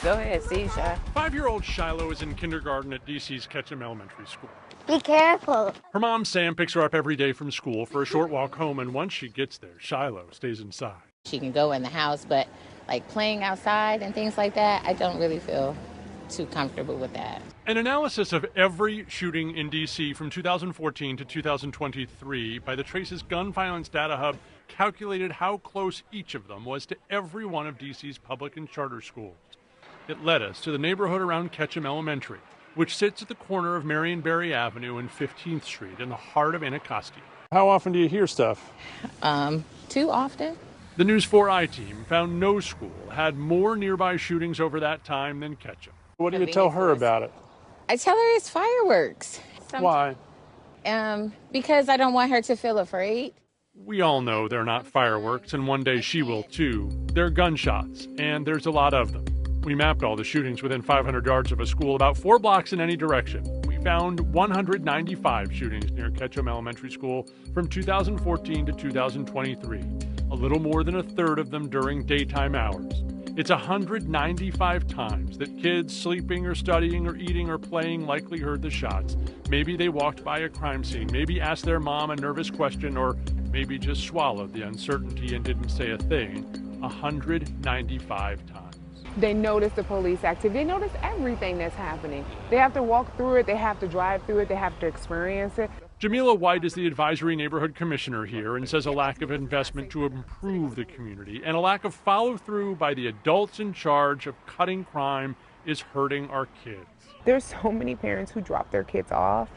Go ahead, see, Shy. 5-year-old Shiloh is in kindergarten at DC's Ketchum Elementary School. Be careful. Her mom, Sam, picks her up every day from school for a short walk home, and once she gets there, Shiloh stays inside. She can go in the house, but like playing outside and things like that, I don't really feel too comfortable with that. An analysis of every shooting in D.C. from 2014 to 2023 by the Trace's Gun Violence Data Hub calculated how close each of them was to every one of D.C.'s public and charter schools. It led us to the neighborhood around Ketchum Elementary, which sits at the corner of Marion Barry Avenue and 15th Street in the heart of Anacostia. How often do you hear stuff? Too often. The News 4i team found no school had more nearby shootings over that time than Ketchum. What do you tell her about it? I tell her it's fireworks. Why? Because I don't want her to feel afraid. We all know they're not fireworks, and one day she will too. They're gunshots, and there's a lot of them. We mapped all the shootings within 500 yards of a school, about 4 blocks in any direction. We found 195 shootings near Ketchum Elementary School from 2014 to 2023, a little more than a third of them during daytime hours. It's 195 times that kids sleeping or studying or eating or playing likely heard the shots. Maybe they walked by a crime scene, maybe asked their mom a nervous question, or maybe just swallowed the uncertainty and didn't say a thing. 195 times. They notice the police activity. They notice everything that's happening. They have to walk through it. They have to drive through it. They have to experience it. Jamila White is the advisory neighborhood commissioner here and says a lack of investment to improve the community and a lack of follow-through by the adults in charge of cutting crime is hurting our kids. There's so many parents who drop their kids off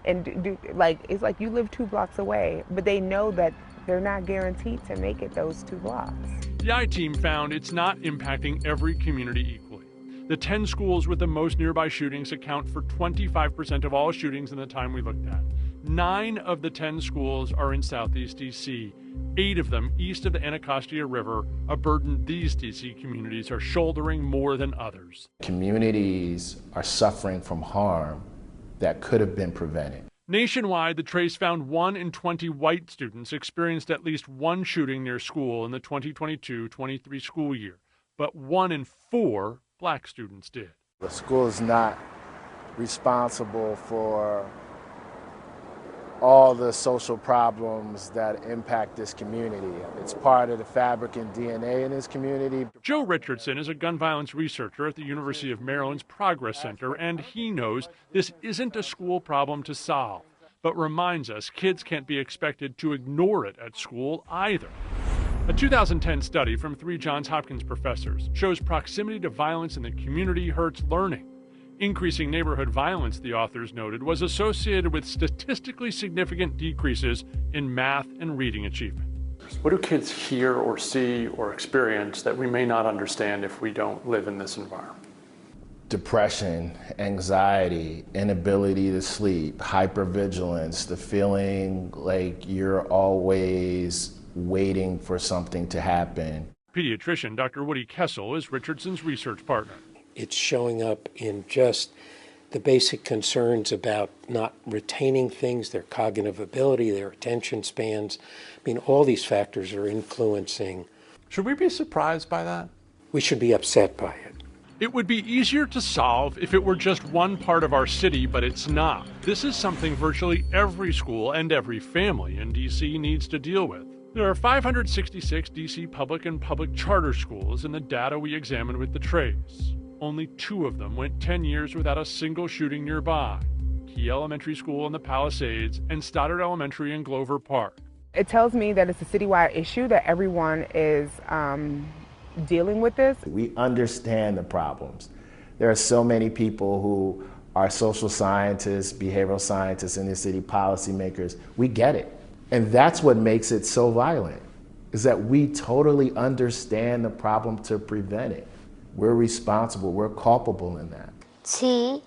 and it's like you live 2 blocks away, but they know that they're not guaranteed to make it those 2 blocks. The I-Team found it's not impacting every community equally. The 10 schools with the most nearby shootings account for 25% of all shootings in the time we looked at. 9 of the 10 schools are in Southeast D.C., 8 of them east of the Anacostia River, a burden these D.C. communities are shouldering more than others. Communities are suffering from harm that could have been prevented. Nationwide, the Trace found 1 in 20 white students experienced at least one shooting near school in the 2022-23 school year, but 1 in 4 black students did. The school is not responsible for all the social problems that impact this community. It's part of the fabric and DNA in this community. Joe Richardson is a gun violence researcher at the University of Maryland's Progress Center, and he knows this isn't a school problem to solve, but reminds us kids can't be expected to ignore it at school either. A 2010 study from 3 Johns Hopkins professors shows proximity to violence in the community hurts learning. Increasing neighborhood violence, the authors noted, was associated with statistically significant decreases in math and reading achievement. What do kids hear or see or experience that we may not understand if we don't live in this environment? Depression, anxiety, inability to sleep, hypervigilance, the feeling like you're always waiting for something to happen. Pediatrician Dr. Woody Kessel is Richardson's research partner. It's showing up in just the basic concerns about not retaining things, their cognitive ability, their attention spans. I mean, all these factors are influencing. Should we be surprised by that? We should be upset by it. It would be easier to solve if it were just one part of our city, but it's not. This is something virtually every school and every family in D.C. needs to deal with. There are 566 D.C. public and public charter schools in the data we examined with the Trace. Only 2 of them went 10 years without a single shooting nearby. Key Elementary School in the Palisades and Stoddard Elementary in Glover Park. It tells me that it's a citywide issue, that everyone is dealing with this. We understand the problems. There are so many people who are social scientists, behavioral scientists, inner city policymakers. We get it. And that's what makes it so violent, is that we totally understand the problem to prevent it. We're responsible, we're culpable in that. T-A-A-T.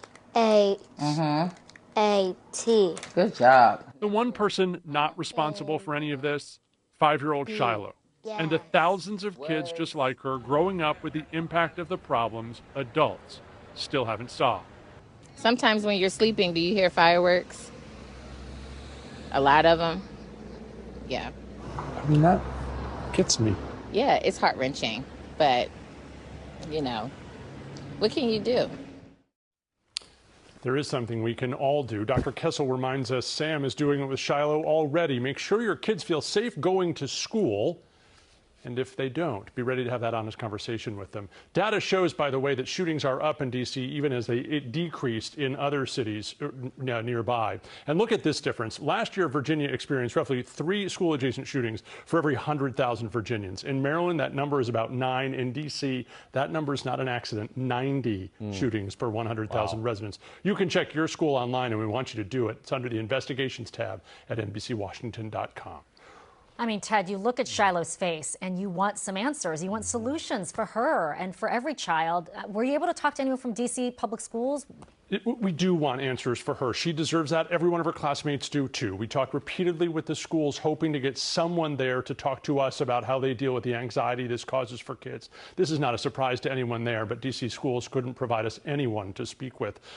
Good job. The one person not responsible for any of this, 5-year-old Shiloh, and the thousands of kids just like her growing up with the impact of the problems adults still haven't solved. Sometimes when you're sleeping, do you hear fireworks? A lot of them. Yeah. I mean, that gets me. Yeah, it's heart-wrenching, but, you know, What can you do? There is something we can all do. Dr. Kessel reminds us Sam is doing it with Shiloh already. Make sure your kids feel safe going to school. And if they don't, be ready to have that honest conversation with them. Data shows, by the way, that shootings are up in D.C. even as it decreased in other cities nearby. And look at this difference. Last year, Virginia experienced roughly 3 school-adjacent shootings for every 100,000 Virginians. In Maryland, that number is about 9. In D.C., that number is not an accident, 90 shootings per 100,000 residents. You can check your school online, and we want you to do it. It's under the Investigations tab at NBCWashington.com. I mean, Ted, you look at Shiloh's face and you want some answers. You want solutions for her and for every child. Were you able to talk to anyone from D.C. public schools? We do want answers for her. She deserves that. Every one of her classmates do, too. We talked repeatedly with the schools, hoping to get someone there to talk to us about how they deal with the anxiety this causes for kids. This is not a surprise to anyone there, but D.C. schools couldn't provide us anyone to speak with.